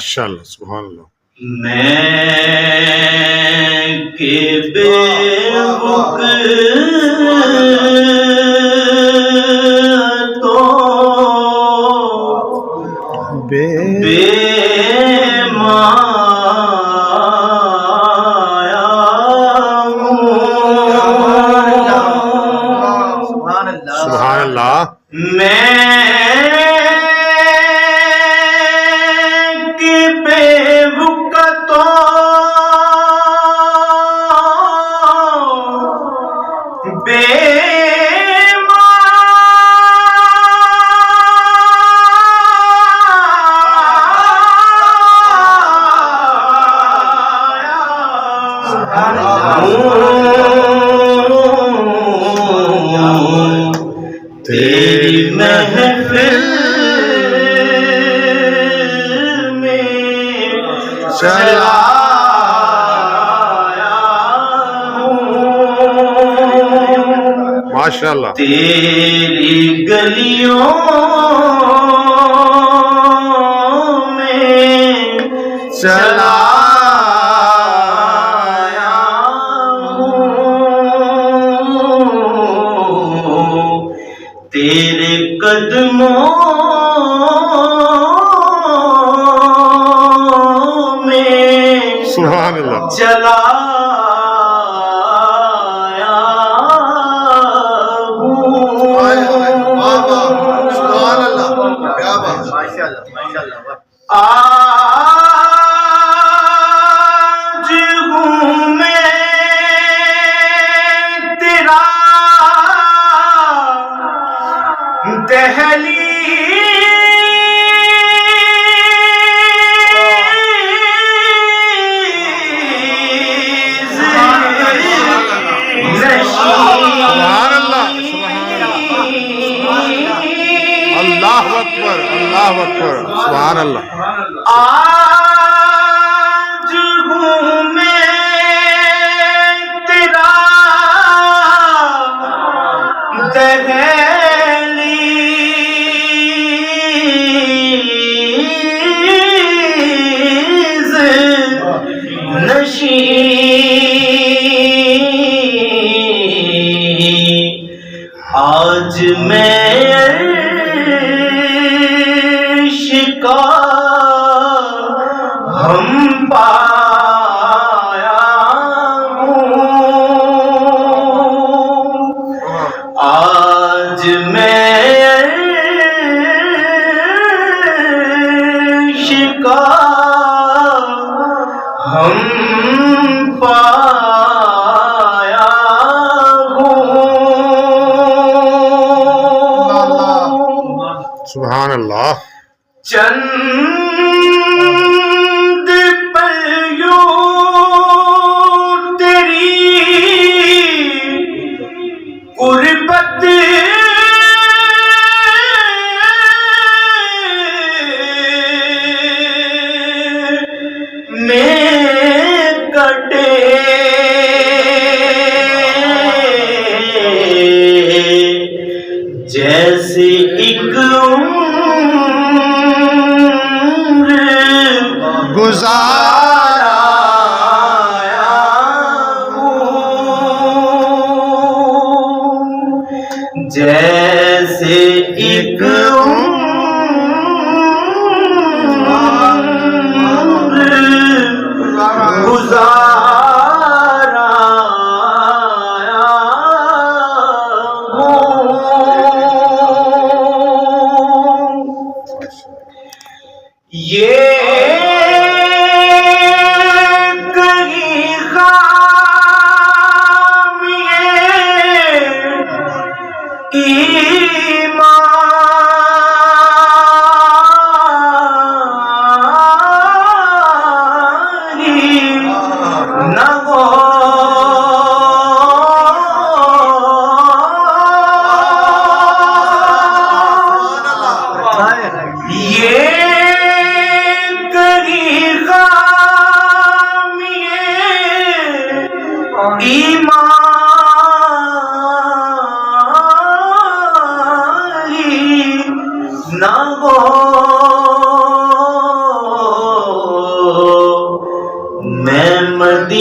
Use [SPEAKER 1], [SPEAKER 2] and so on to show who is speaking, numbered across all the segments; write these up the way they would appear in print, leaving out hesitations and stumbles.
[SPEAKER 1] ماشاءاللہ سبحان اللہ.
[SPEAKER 2] میں کہ بے وق تو بے مایا
[SPEAKER 1] سبحان اللہ.
[SPEAKER 2] میں کہ بے وق تو بے تیری محفل میں چلا
[SPEAKER 1] ماشاءاللہ.
[SPEAKER 2] تیری گلیوں میں چلا تیرے قدموں میں
[SPEAKER 1] سبحان اللہ.
[SPEAKER 2] چلا آج ہوں میں تیرا دہلیز
[SPEAKER 1] سبحان اللہ. اللہ اکبر اللہ اکبر سبحان اللہ.
[SPEAKER 2] آج ہوں میں تیرا دہلیز نشین آج میں کا ہم پایا ہوں آج میں کا ہم پایا ہوں
[SPEAKER 1] سبحان اللہ.
[SPEAKER 2] چند پریوں تیری قربت میں کٹے جیسے ایک
[SPEAKER 1] گزارا
[SPEAKER 2] جیسے ایک گزارا یہ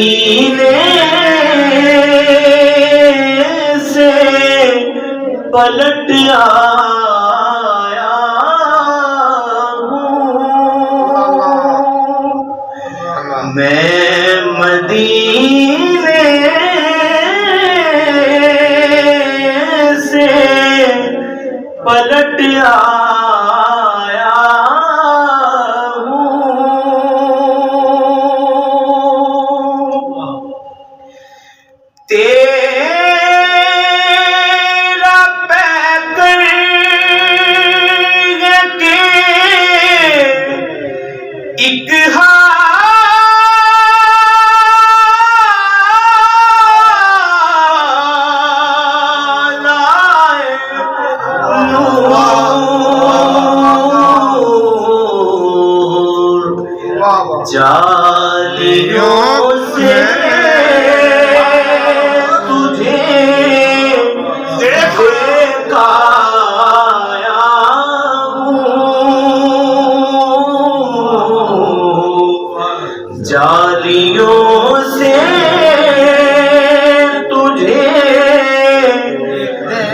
[SPEAKER 2] مدینے سے پلٹ آیا ہوں میں مدینے سے پلٹ آیا ہوں تیرا پیکر کے ایک جالیوں سے تجھے دیکھایا ہوں جالیوں سے تجھے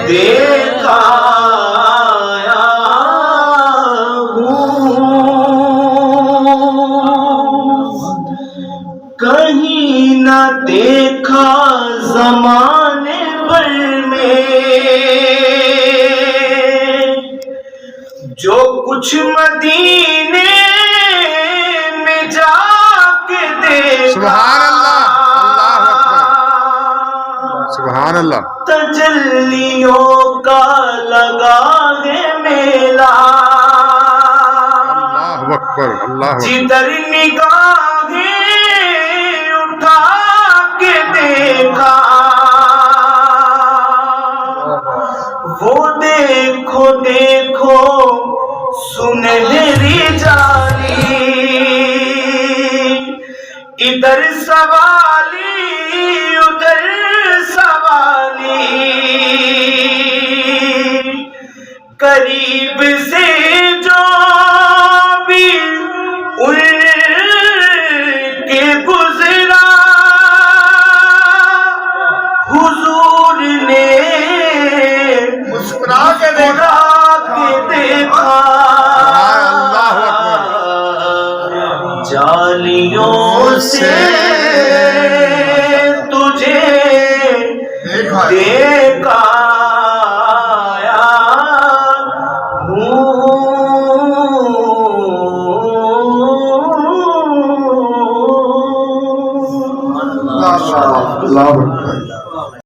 [SPEAKER 2] دیکھایا کہیں نہ دیکھا زمانے بھر میں جو کچھ مدینے میں جا کے دیکھا
[SPEAKER 1] سبحان اللہ اللہ اکبر سبحان اللہ
[SPEAKER 2] تجلیوں کا لگا ہے میلہ
[SPEAKER 1] اللہ اکبر اللہ اکبر
[SPEAKER 2] جدھر نگاہ